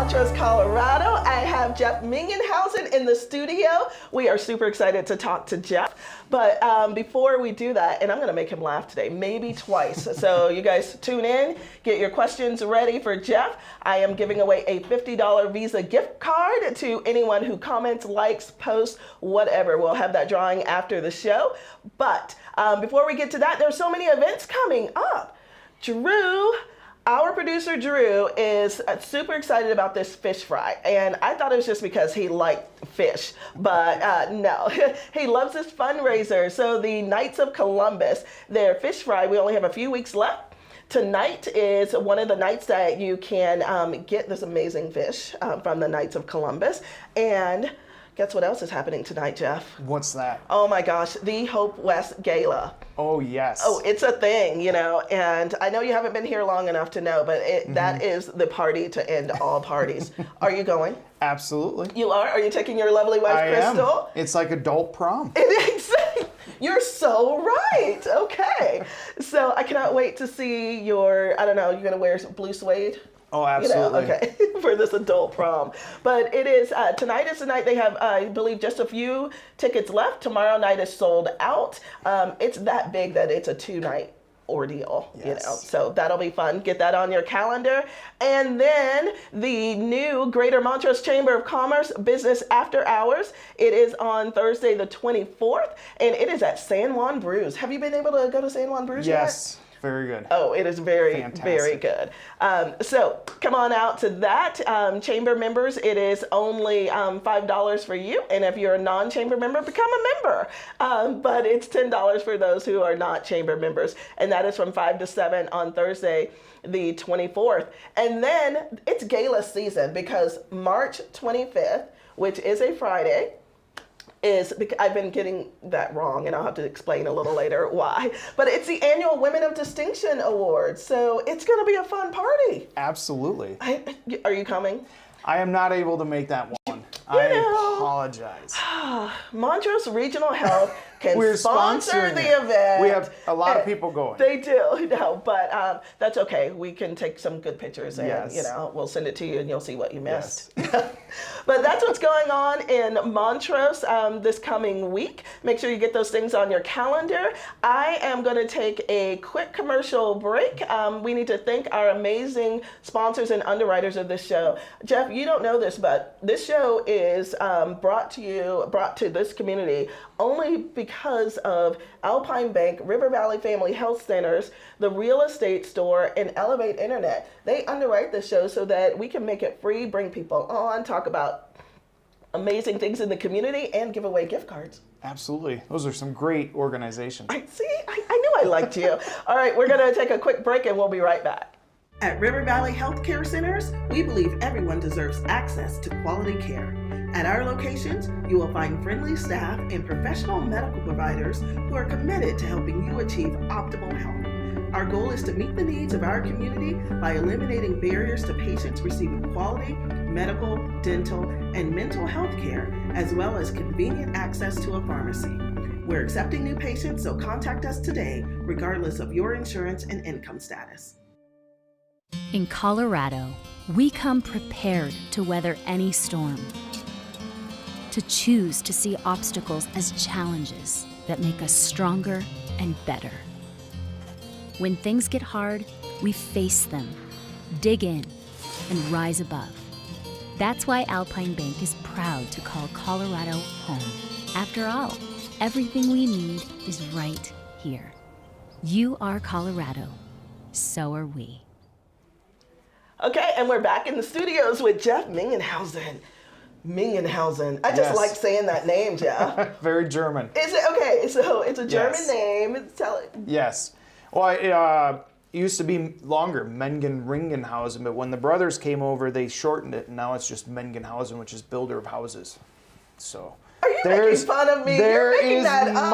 Montrose, Colorado. I have Jeff Mingenhausen in the studio. We are super excited to talk to Jeff. But before we do that, and I'm going to make him laugh today, maybe twice. So you guys tune in, get your questions ready for Jeff. I am giving away a $50 Visa gift card to anyone who comments, likes, posts, whatever. We'll have that drawing after the show. But before we get to that, there's so many events coming up. Drew, our producer Drew, is super excited about this fish fry, and I thought it was just because he liked fish, but no. He loves this fundraiser. So the Knights of Columbus, their fish fry, we only have a few weeks left. Tonight is one of the nights that you can get this amazing fish from the Knights of Columbus. And guess what else is happening tonight, Jeff? What's that? Oh my gosh, the Hope West Gala. Oh, yes. Oh, it's a thing, you know, and I know you haven't been here long enough to know, but that is the party to end all parties. Are you going? Absolutely. You are? Are you taking your lovely wife, Crystal? Am. It's like adult prom. You're so right. Okay. So I cannot wait to see your, I don't know, you're going to wear some blue suede? Oh, absolutely. You know, okay, for this adult prom. But it is, tonight is the night. They have, I believe, just a few tickets left. Tomorrow night is sold out. It's that big that it's a 2-night ordeal, yes. You know, so that'll be fun. Get that on your calendar. And then the new Greater Montrose Chamber of Commerce Business After Hours. It is on Thursday the 24th, and it is at San Juan Brews. Have you been able to go to San Juan Brews yet? Yes. Very good. Oh, it is very, fantastic. Very good. So come on out to that. Chamber members, it is only $5 for you. And if you're a non-chamber member, become a member. But it's $10 for those who are not chamber members. And that is from 5 to 7 on Thursday, the 24th. And then it's gala season because March 25th, which is a Friday, I've been getting that wrong, and I'll have to explain a little later why. But it's the annual Women of Distinction Awards, so it's going to be a fun party. Absolutely. Are you coming? I am not able to make that one. I apologize. Montrose Regional Health can sponsor the event. We have a lot of people going. They do, but that's okay. We can take some good pictures, and yes. You know, we'll send it to you, and you'll see what you missed. Yes. But that's what's going on in Montrose this coming week. Make sure you get those things on your calendar. I am going to take a quick commercial break. We need to thank our amazing sponsors and underwriters of this show. Jeff, you don't know this, but this show is brought to this community only because of Alpine Bank, River Valley Family Health Centers, the Real Estate Store, and Elevate Internet. They underwrite the show so that we can make it free, bring people on, talk about amazing things in the community, and give away gift cards. Absolutely. Those are some great organizations. I knew I liked you. All right, we're going to take a quick break, and we'll be right back. At River Valley Healthcare Centers, we believe everyone deserves access to quality care. At our locations, you will find friendly staff and professional medical providers who are committed to helping you achieve optimal health. Our goal is to meet the needs of our community by eliminating barriers to patients receiving quality medical, dental, and mental health care, as well as convenient access to a pharmacy. We're accepting new patients, so contact us today, regardless of your insurance and income status. In Colorado, we come prepared to weather any storm, to choose to see obstacles as challenges that make us stronger and better. When things get hard, we face them, dig in, and rise above. That's why Alpine Bank is proud to call Colorado home. After all, everything we need is right here. You are Colorado, so are we. Okay, and we're back in the studios with Jeff Mingenhausen. I just like saying that name, Jeff. Very German. Is it? Okay, so it's a German name. Yes. Well, it used to be longer, Mengen-Ringenhausen, but when the brothers came over, they shortened it, and now it's just Mengenhausen, which is builder of houses. So are you making fun of me? You're making that up.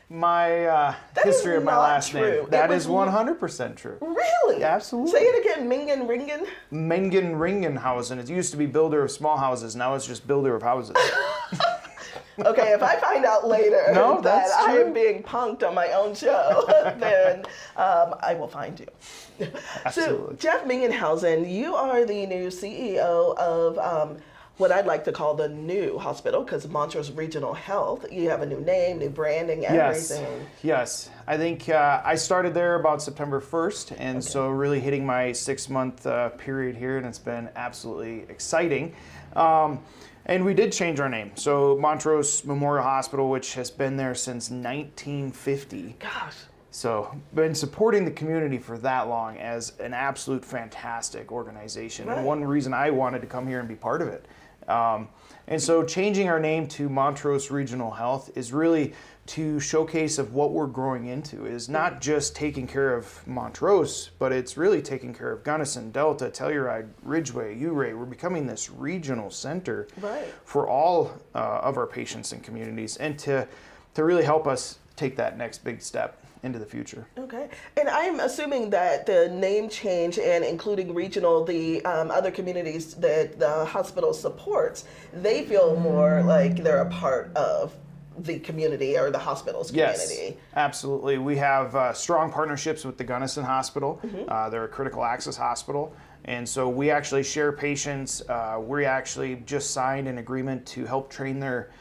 My history of my last name. That is 100% true. Really? Absolutely. Say it again, Mengen-Ringen? Mengen-Ringenhausen. It used to be builder of small houses. Now it's just builder of houses. Okay, if I find out later No, that that's I true. am being punked on my own show, then I will find you. Absolutely. So, Jeff Mingenhausen, you are the new CEO of what I'd like to call the new hospital, because Montrose Regional Health. You have a new name, new branding, everything. Yes. I think I started there about September 1st, and so really hitting my 6-month period here, and it's been absolutely exciting. And we did change our name. So Montrose Memorial Hospital, which has been there since 1950. Gosh. So been supporting the community for that long as an absolute fantastic organization. Right. And one reason I wanted to come here and be part of it. And so changing our name to Montrose Regional Health is really to showcase of what we're growing into, is not just taking care of Montrose, but it's really taking care of Gunnison, Delta, Telluride, Ridgeway, Ouray. We're becoming this regional center Right. for all of our patients and communities, and to really help us take that next big step into the future. Okay, and I'm assuming that the name change and including regional, the other communities that the hospital supports, they feel more like they're a part of the community or the hospital's community. Yes, absolutely. We have strong partnerships with the Gunnison Hospital. They're a critical access hospital. And so we actually share patients. We actually just signed an agreement to help train their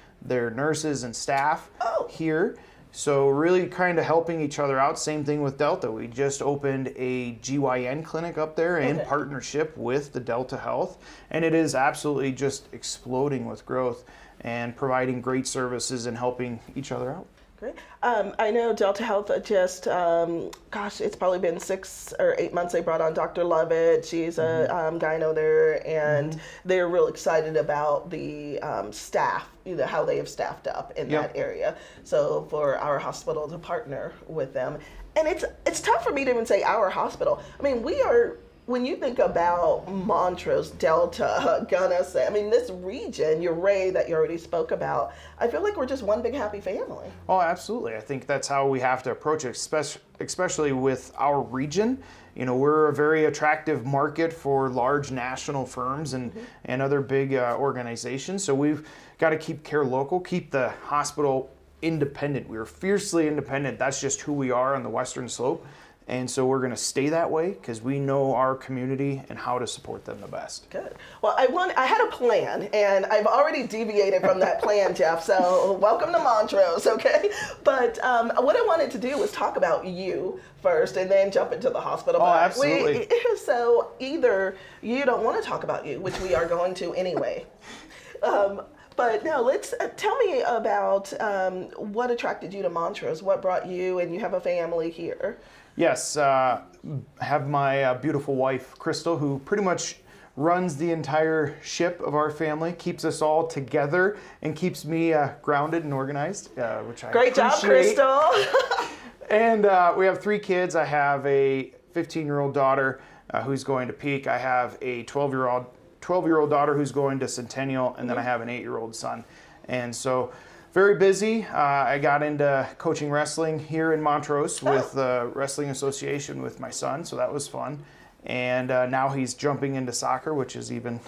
nurses and staff here. So really kind of helping each other out. Same thing with Delta. We just opened a GYN clinic up there in partnership with the Delta Health. And it is absolutely just exploding with growth and providing great services and helping each other out. Great. I know Delta Health just, it's probably been 6 or 8 months. They brought on Dr. Lovett. She's a gyno there, and they're real excited about the staff, how they have staffed up in that area. So for our hospital to partner with them, and it's tough for me to even say our hospital. I mean, we are. When you think about Montrose, Delta, Gunnison, I mean, this region, Ouray that you already spoke about, I feel like we're just one big happy family. Oh, absolutely. I think that's how we have to approach it, especially with our region. You know, we're a very attractive market for large national firms and other big organizations. So we've got to keep care local, keep the hospital independent. We're fiercely independent. That's just who we are on the Western Slope. And so we're going to stay that way because we know our community and how to support them the best. Good. Well, I had a plan, and I've already deviated from that plan, Jeff. So welcome to Montrose, okay? But what I wanted to do was talk about you first, and then jump into the hospital. Oh, absolutely. So either you don't want to talk about you, which we are going to anyway. But no, let's tell me about what attracted you to Montrose. What brought you, and you have a family here. Yes, have my beautiful wife, Crystal, who pretty much runs the entire ship of our family, keeps us all together, and keeps me grounded and organized, which I Great job, Crystal. And we have 3 kids. I have a 15-year-old daughter who's going to Peak. I have a 12-year-old daughter who's going to Centennial, and then I have an 8-year-old son. And so very busy. I got into coaching wrestling here in Montrose with the Wrestling Association with my son, so that was fun. And now he's jumping into soccer, which is even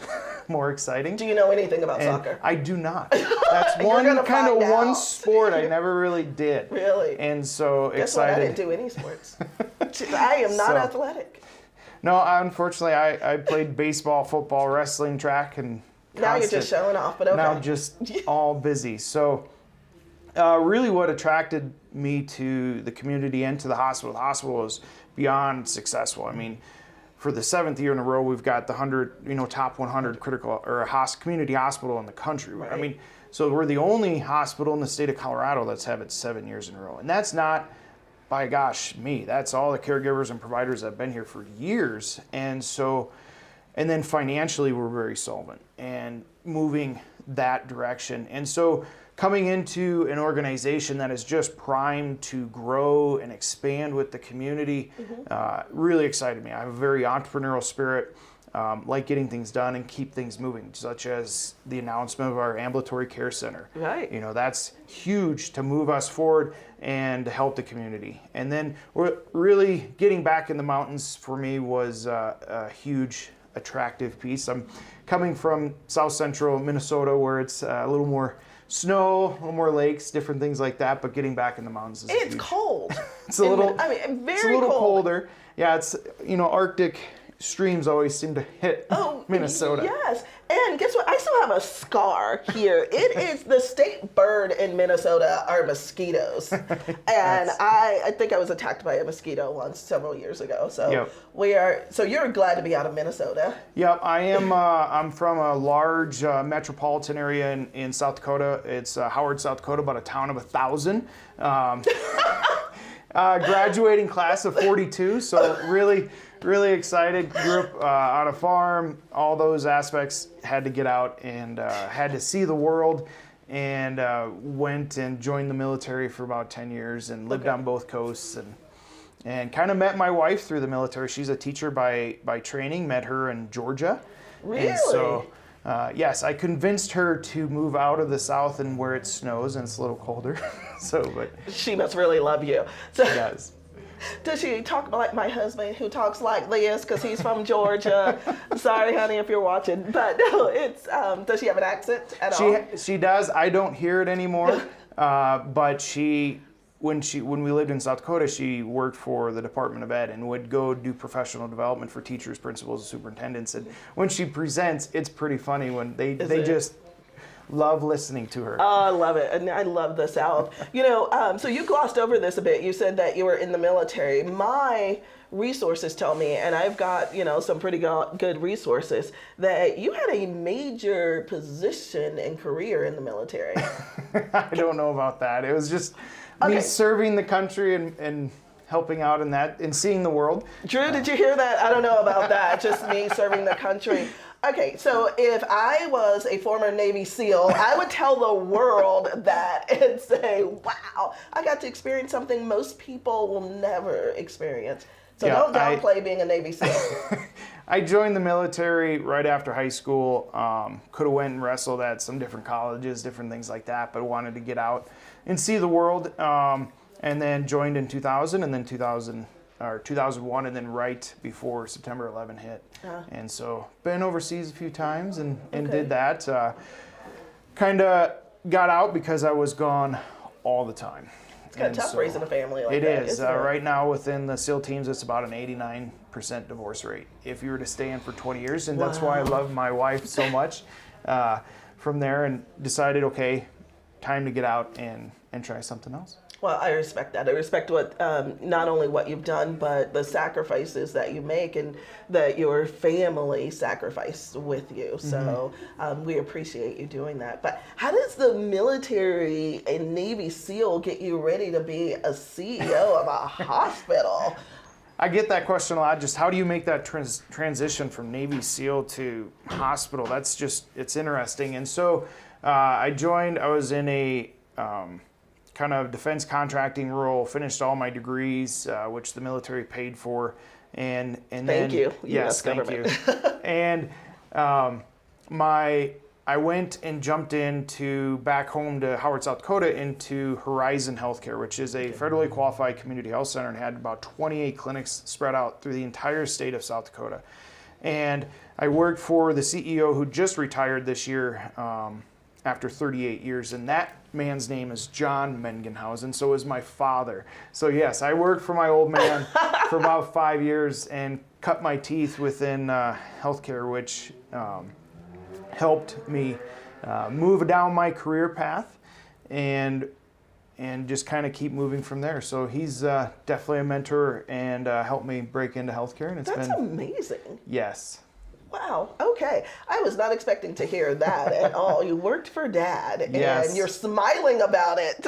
more exciting. Do you know anything about soccer? I do not. That's one sport I never really did. Really? And so Guess excited. what? I didn't do any sports. I am not athletic. No, unfortunately, I played baseball, football, wrestling, track, and now you're just showing off, but okay. Now just all busy. So really what attracted me to the community and to the hospital is beyond successful. I mean, for the 7th year in a row, we've got the top 100 critical or community hospital in the country. Right. I mean, so we're the only hospital in the state of Colorado that's had it 7 years in a row. And that's not, by gosh, me. That's all the caregivers and providers that have been here for years. And then financially, we're very solvent and moving that direction. And so coming into an organization that is just primed to grow and expand with the community really excited me. I have a very entrepreneurial spirit, like getting things done and keep things moving, such as the announcement of our ambulatory care center. Right. You know, that's huge to move us forward and to help the community. And then we're really getting back in the mountains for me was a huge attractive piece. I'm coming from South Central Minnesota, where it's a little more snow, a little more lakes, different things like that. But getting back in the mountains is It's huge. cold. It's a little. Very it's a little cold. colder. Yeah, it's Arctic streams always seem to hit Minnesota. Yes. And guess what? I still have a scar here. It is the state bird in Minnesota are mosquitoes. And I think I was attacked by a mosquito once several years ago. So so you're glad to be out of Minnesota. Yep, I am. I'm from a large metropolitan area in South Dakota. It's Howard, South Dakota, about a town of 1,000. Graduating class of 42, so really excited. Grew up on a farm, all those aspects. Had to get out and had to see the world, and went and joined the military for about 10 years and lived on both coasts, and kind of met my wife through the military. She's a teacher by training, met her in Georgia. Really? And so, yes, I convinced her to move out of the South and where it snows and it's a little colder. But she must really love you. So, she does. Does she talk like my husband, who talks like this because he's from Georgia? Sorry, honey, if you're watching. But no, it's does she have an accent at all? She does. I don't hear it anymore. But when we lived in South Dakota, she worked for the Department of Ed and would go do professional development for teachers, principals, and superintendents. And when she presents, it's pretty funny when they just love listening to her. Oh, I love it. And I love the South. So you glossed over this a bit. You said that you were in the military. My resources tell me, and I've got, some pretty good resources, that you had a major position and career in the military. I don't know about that. It was just me serving the country and helping out in that and seeing the world. Drew, did you hear that? I don't know about that. Just me serving the country. Okay, so if I was a former Navy SEAL, I would tell the world that and say, wow, I got to experience something most people will never experience. So don't downplay being a Navy SEAL. I joined the military right after high school. Could have went and wrestled at some different colleges, different things like that, but wanted to get out and see the world. And then joined in 2000, and then 2001, and then right before September 11 hit. And so been overseas a few times and did that. Kind of got out because I was gone all the time. It's kind of tough raising a family like that. It is. Right now within the SEAL teams, it's about an 89% divorce rate if you were to stay in for 20 years. And that's why I love my wife so much from there, and decided, okay, time to get out and try something else. Well, I respect that. I respect what not only what you've done, but the sacrifices that you make and that your family sacrificed with you. So we appreciate you doing that. But how does the military and Navy SEAL get you ready to be a CEO of a hospital? I get that question a lot. Just how do you make that transition from Navy SEAL to hospital? That's just, it's interesting. And so I was in a kind of defense contracting role, finished all my degrees, which the military paid for, and then thank you. Yes, thank you. And I went and jumped into back home to Howard, South Dakota, into Horizon Healthcare, which is a federally qualified community health center, and had about 28 clinics spread out through the entire state of South Dakota. And I worked for the CEO who just retired this year after 38 years, and that man's name is John Mengenhausen, so is my father. So yes, I worked for my old man for about 5 years and cut my teeth within healthcare, which helped me move down my career path and just kind of keep moving from there. So he's definitely a mentor and helped me break into healthcare, and That's amazing. Yes. Wow. Okay. I was not expecting to hear that at all. You worked for Dad, and you're smiling about it.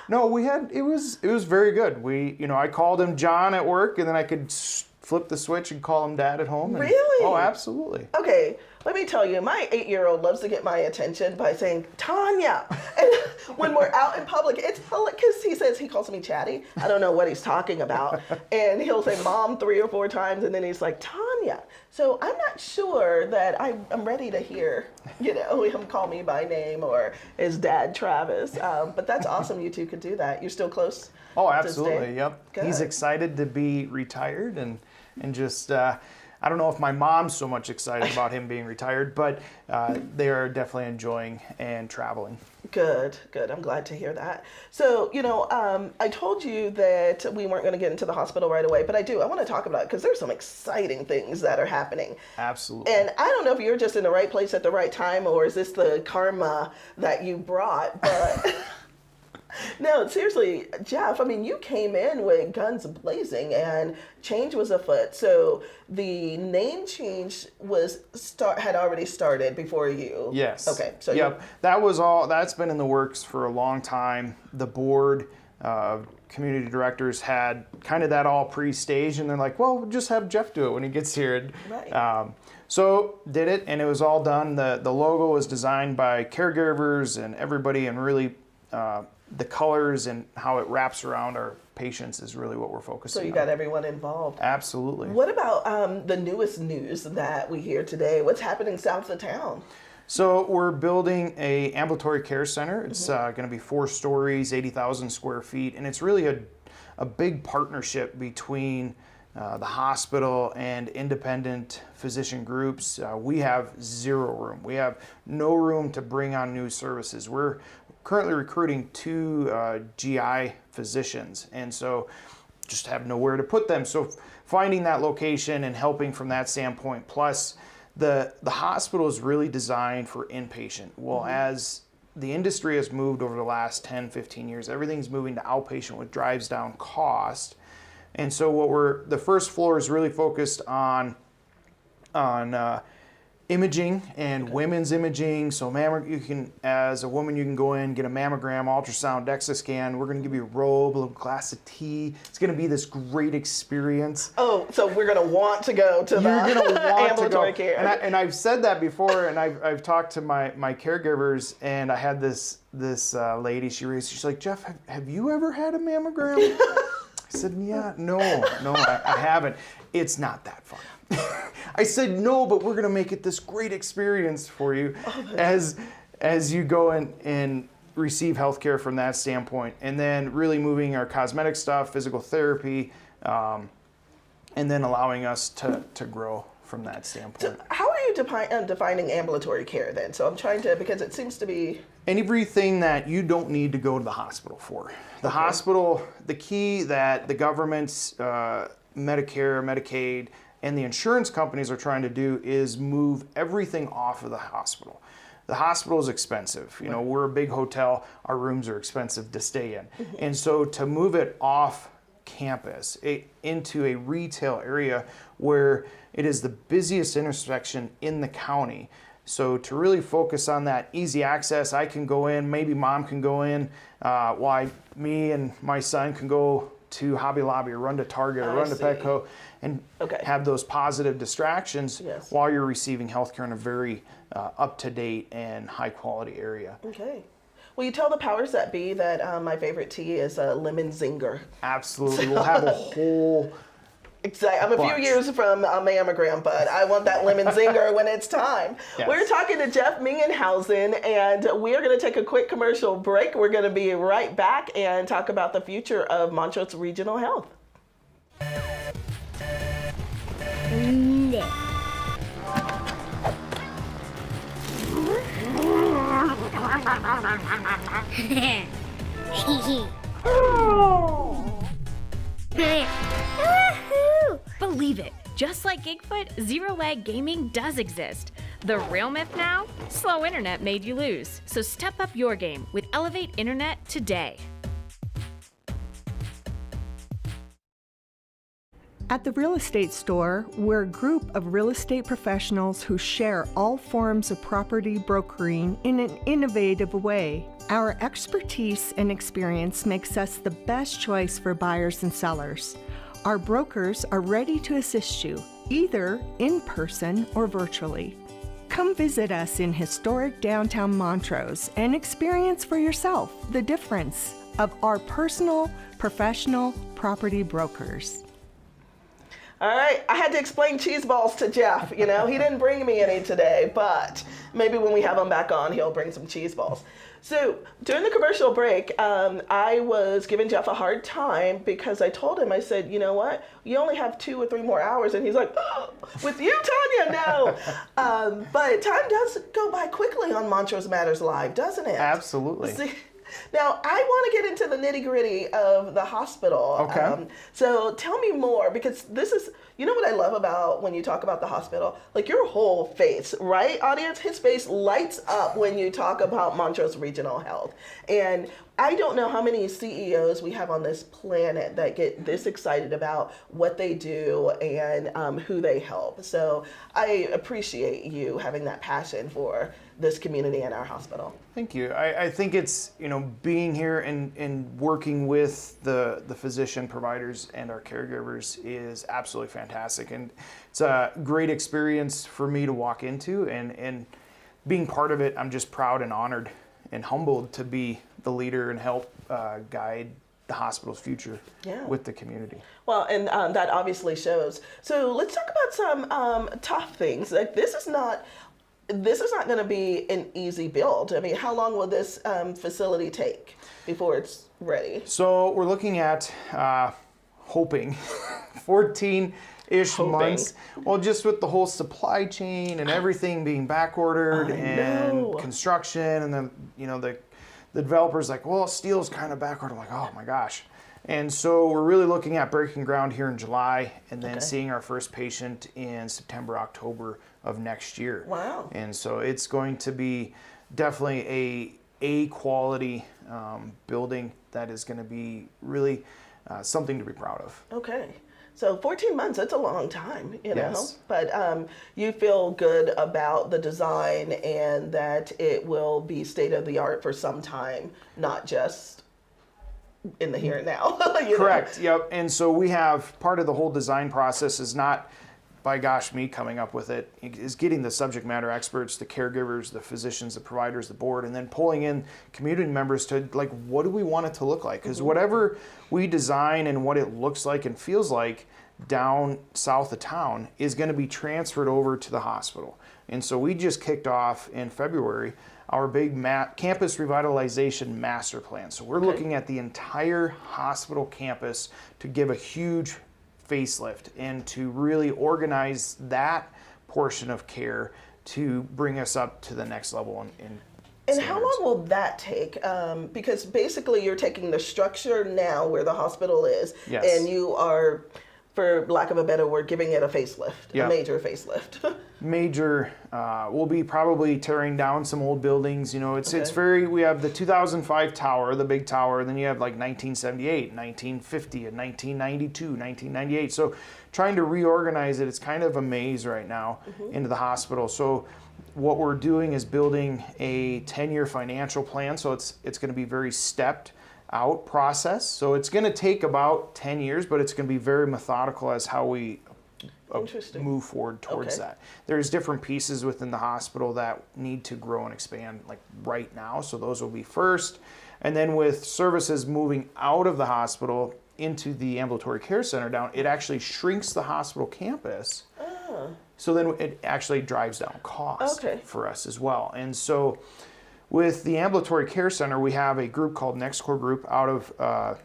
No, it was very good. I called him John at work, and then I could flip the switch and call him Dad at home. Really? Oh, absolutely. Okay. Let me tell you, my 8-year-old loves to get my attention by saying, Tanya. And when we're out in public, it's because he calls me chatty. I don't know what he's talking about. And he'll say Mom 3 or 4 times, and then he's like, Tanya. So I'm not sure that I'm ready to hear, him call me by name or his dad, Travis. But that's awesome you two could do that. You're still close? Oh, absolutely. Yep. Good. He's excited to be retired and just I don't know if my mom's so much excited about him being retired, but they are definitely enjoying and traveling. Good, good. I'm glad to hear that. So, I told you that we weren't going to get into the hospital right away, but I want to talk about it because there's some exciting things that are happening. Absolutely. And I don't know if you're just in the right place at the right time, or is this the karma that you brought, but no, seriously, Jeff, I mean, you came in with guns blazing and change was afoot. So the name change had already started before you. Yes. Okay. So yep, that's been in the works for a long time. The board of community directors had kind of that all pre-staged, and they're like, well, we'll just have Jeff do it when he gets here. And, right. So did it, and it was all done. The logo was designed by caregivers and everybody, and really the colors and how it wraps around our patients is really what we're focusing on. So you got everyone involved. Absolutely. What about the newest news that we hear today? What's happening south of town? So we're building a ambulatory care center. It's going to be 4 stories, 80,000 square feet, and it's really a big partnership between the hospital and independent physician groups. We have 0 room. We have no room to bring on new services. We're currently recruiting 2 GI physicians, and so just have nowhere to put them. So finding that location and helping from that standpoint, plus the hospital is really designed for inpatient. Well, as the industry has moved over the last 10, 15 years, everything's moving to outpatient, which drives down cost. And so the first floor is really focused on imaging and women's imaging. So as a woman, you can go in, get a mammogram, ultrasound, DEXA scan. We're going to give you a robe, a little glass of tea. It's going to be this great experience. Oh, so we're going to want to go to the ambulatory care. And I've said that before, and I've talked to my caregivers, and I had this lady, she's like, Jeff, have you ever had a mammogram? I said, yeah, no, I haven't. It's not that fun. I said, no, but we're going to make it this great experience for you as you go and receive healthcare from that standpoint. And then really moving our cosmetic stuff, physical therapy, and then allowing us to grow from that standpoint. So how are you defining ambulatory care then? So I'm trying to, because it seems to be everything that you don't need to go to the hospital for. The hospital, the key that the government's Medicare, Medicaid, and the insurance companies are trying to do is move everything off of the hospital. The hospital is expensive. We're a big hotel. Our rooms are expensive to stay in. And so to move it off campus into a retail area where it is the busiest intersection in the county. So to really focus on that easy access, I can go in, maybe mom can go in, while me and my son can go to Hobby Lobby or run to Target or run to Petco and have those positive distractions while you're receiving healthcare in a very up-to-date and high-quality area. Okay. Will you tell the powers that be that my favorite tea is a lemon zinger? Absolutely. We'll have a whole Exactly. I'm a few years from a mammogram, but I want that lemon zinger when it's time. Yes. We're talking to Jeff Mingenhausen, and we're going to take a quick commercial break. We're going to be right back and talk about the future of Montrose Regional Health. Believe it, just like Gigfoot, zero-lag gaming does exist. The real myth now? Slow internet made you lose. So step up your game with Elevate Internet today. At the Real Estate Store, we're a group of real estate professionals who share all forms of property brokering in an innovative way. Our expertise and experience makes us the best choice for buyers and sellers. Our brokers are ready to assist you, either in person or virtually. Come visit us in historic downtown Montrose and experience for yourself the difference of our personal, professional property brokers. All right, I had to explain cheese balls to Jeff. You know, he didn't bring me any today, but maybe when we have him back on, he'll bring some cheese balls. So during the commercial break, I was giving Jeff a hard time because I told him, I said, you know what, you only have 2 or 3 more hours. And he's like, oh, with you, Tanya, no. But time does go by quickly on Montrose Matters Live, doesn't it? Absolutely. See, now, I want to get into the nitty gritty of the hospital. Okay. So tell me more, because this is, you know what I love about when you talk about the hospital? Like your whole face, right, audience? His face lights up when you talk about Montrose Regional Health. And I don't know how many CEOs we have on this planet that get this excited about what they do and who they help. So I appreciate you having that passion for this community and our hospital. Thank you. I think it's, you know, being here and working with the physician providers and our caregivers is absolutely fantastic. And it's a great experience for me to walk into, and being part of it, I'm just proud and honored and humbled to be the leader and help guide the hospital's future with the community. Well, and that obviously shows. So let's talk about some tough things. Like this is not going to be an easy build. I mean, how long will this facility take before it's ready? So we're looking at hoping 14-ish months. Well, just with the whole supply chain and everything being back ordered and construction, and then, you know, the developer's like, well, steel's kind of back ordered. I'm like, oh my gosh. And so we're really looking at breaking ground here in July and then seeing our first patient in September, October of next year. Wow. And so it's going to be definitely a quality building that is going to be really something to be proud of. Okay. So 14 months, that's a long time, you know, Yes. but you feel good about the design and that it will be state of the art for some time, not just in the here and now. Correct. Yep. And so we have part of the whole design process is not, by gosh, me coming up with it, is getting the subject matter experts, the caregivers, the physicians, the providers, the board, and then pulling in community members to, like, what do we want it to look like? Because whatever we design and what it looks like and feels like down south of town is going to be transferred over to the hospital. And so we just kicked off in February our big campus revitalization master plan. So we're looking at the entire hospital campus to give a huge facelift and to really organize that portion of care to bring us up to the next level in And how long will that take? Because basically you're taking the structure now where the hospital is, and you are, for lack of a better word, giving it a facelift, a major facelift. Major, we'll be probably tearing down some old buildings. You know, it's very, we have the 2005 tower, the big tower, then you have like 1978, 1950, and 1992, 1998. So trying to reorganize it, it's kind of a maze right now into the hospital. So what we're doing is building a 10-year financial plan. So it's going to be very stepped out process. So it's going to take about 10 years, but it's going to be very methodical as how we move forward towards that. There's different pieces within the hospital that need to grow and expand like right now. So those will be first. And then with services moving out of the hospital into the ambulatory care center down, it actually shrinks the hospital campus. So then it actually drives down cost for us as well. And so with the ambulatory care center, we have a group called Next Core Group out of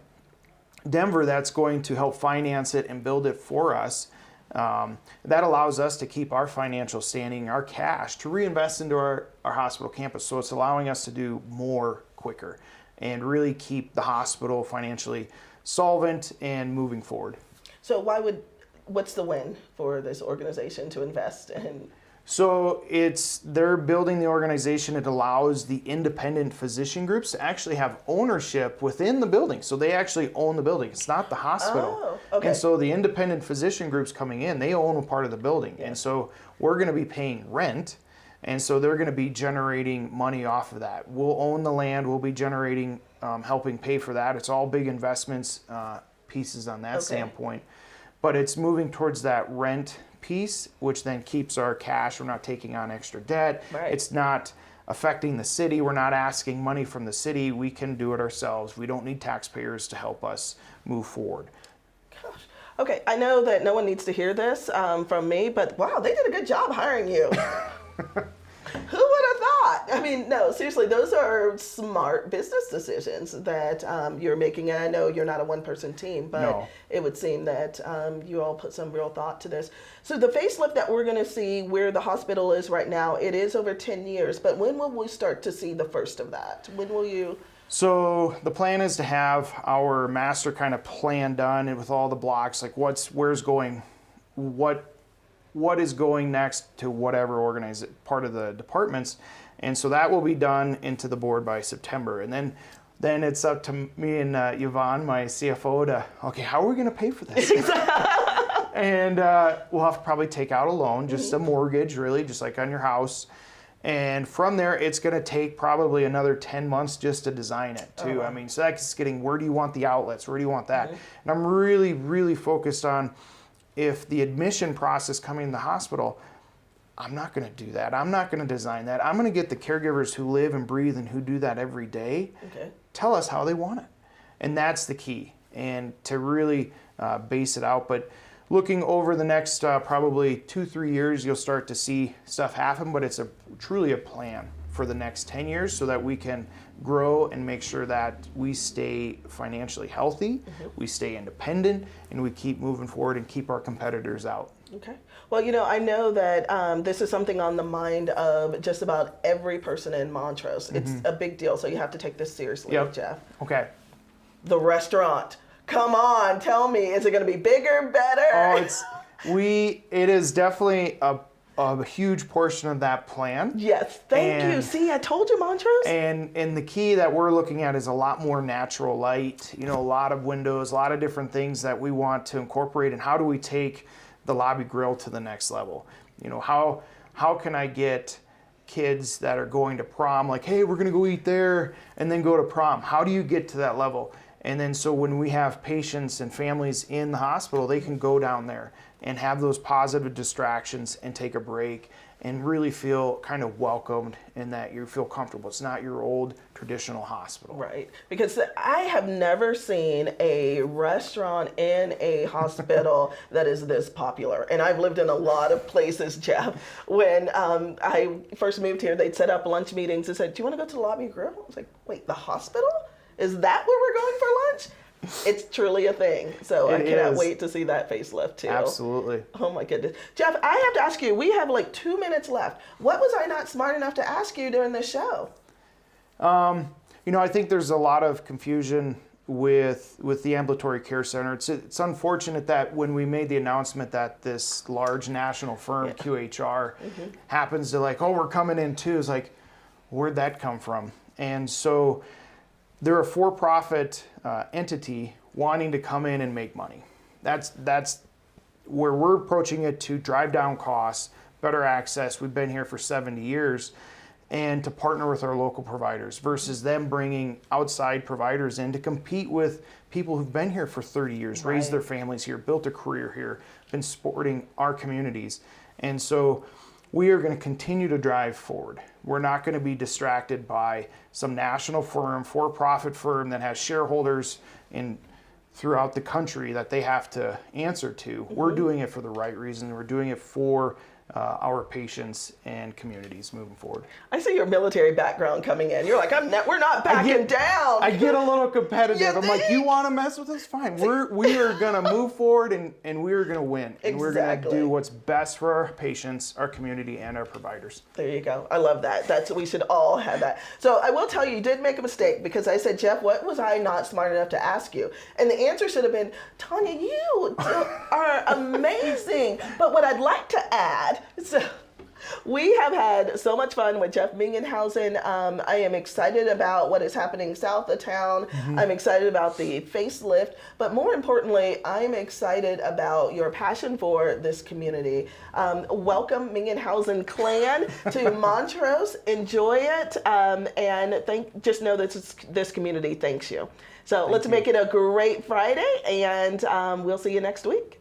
Denver that's going to help finance it and build it for us. That allows us to keep our financial standing, our cash, to reinvest into our hospital campus. So it's allowing us to do more quicker and really keep the hospital financially solvent and moving forward. So what's the win for this organization to invest in? So they're building the organization. It allows the independent physician groups to actually have ownership within the building. So they actually own the building. It's not the hospital. And so the independent physician groups coming in, they own a part of the building. And so we're going to be paying rent. And so they're going to be generating money off of that. We'll own the land. We'll be generating, helping pay for that. It's all big investments pieces on that standpoint. But it's moving towards that rent piece, which then keeps our cash. We're not taking on extra debt. It's not affecting the city. We're not asking money from the city. We can do it ourselves. We don't need taxpayers to help us move forward. Gosh. Okay, I know that no one needs to hear this from me, but wow, they did a good job hiring you. Who would have thought? I mean, no, seriously, those are smart business decisions that you're making. And I know you're not a one-person team, but it would seem that you all put some real thought to this. So the facelift that we're going to see where the hospital is right now, it is over 10 years, but when will we start to see the first of that? When will you... So the plan is to have our master kind of plan done and with all the blocks, like where's going, what is going next to whatever part of the departments. And so that will be done into the board by September. And then it's up to me and Yvonne, my CFO, to, okay, how are we going to pay for this? And we'll have to probably take out a loan, just a mortgage, really, just like on your house. And from there, it's going to take probably another 10 months just to design it, too. I mean, so that's getting, where do you want the outlets? Where do you want that? And I'm really, really focused on, if the admission process coming in the hospital, I'm not going to do that. I'm not going to design that. I'm going to get the caregivers who live and breathe and who do that every day, tell us how they want it. And that's the key, and to really base it out. But looking over the next probably 2-3 years, you'll start to see stuff happen, but it's truly a plan for the next 10 years so that we can grow and make sure that we stay financially healthy, we stay independent, and we keep moving forward and keep our competitors out. Okay. Well, you know, I know that this is something on the mind of just about every person in Montrose. It's a big deal, so you have to take this seriously, Jeff. Okay. The restaurant. Come on, tell me, is it going to be bigger, better? Oh, it is definitely a huge portion of that plan. Yes, thank you. See, I told you, Montrose. And the key that we're looking at is a lot more natural light, you know, a lot of windows, a lot of different things that we want to incorporate. And how do we take the lobby grill to the next level? You know, how can I get kids that are going to prom, like, hey, we're going to go eat there and then go to prom? How do you get to that level? And then so when we have patients and families in the hospital, they can go down there and have those positive distractions and take a break and really feel kind of welcomed in that you feel comfortable. It's not your old traditional hospital. Right. Because I have never seen a restaurant in a hospital that is this popular. And I've lived in a lot of places, Jeff. When I first moved here, they'd set up lunch meetings and said, do you want to go to the Lobby Grill? I was like, wait, the hospital? Is that where we're going for lunch? It's truly a thing. So I cannot wait to see that facelift too. Absolutely. Oh my goodness. Jeff, I have to ask you, we have like 2 minutes left. What was I not smart enough to ask you during this show? You know, I think there's a lot of confusion with the ambulatory care center. It's unfortunate that when we made the announcement that this large national firm, QHR, happens to like, oh, we're coming in too. It's like, where'd that come from? And so they're a for-profit entity wanting to come in and make money. That's where we're approaching it, to drive down costs, better access. We've been here for 70 years, and to partner with our local providers versus them bringing outside providers in to compete with people who've been here for 30 years, raised their families here, built a career here, been supporting our communities. And so we are going to continue to drive forward. We're not going to be distracted by some national firm, for-profit firm that has shareholders throughout the country that they have to answer to. We're doing it for the right reason. We're doing it for our patients and communities moving forward. I see your military background coming in. You're like, we're not backing down. I get a little competitive. I'm like, you want to mess with us? Fine. We are going to move forward and we are going to win. And we're going to do what's best for our patients, our community, and our providers. There you go. I love that. We should all have that. So I will tell you did make a mistake, because I said, Jeff, what was I not smart enough to ask you? And the answer should have been, Tanya, you are amazing. But what I'd like to add, so we have had so much fun with Jeff Mingenhausen. I am excited about what is happening south of town. I'm excited about the facelift, but more importantly, I'm excited about your passion for this community. Welcome, Mingenhausen clan, to Montrose. Enjoy it, and just know that this community thanks you. So let's make it a great Friday, and we'll see you next week.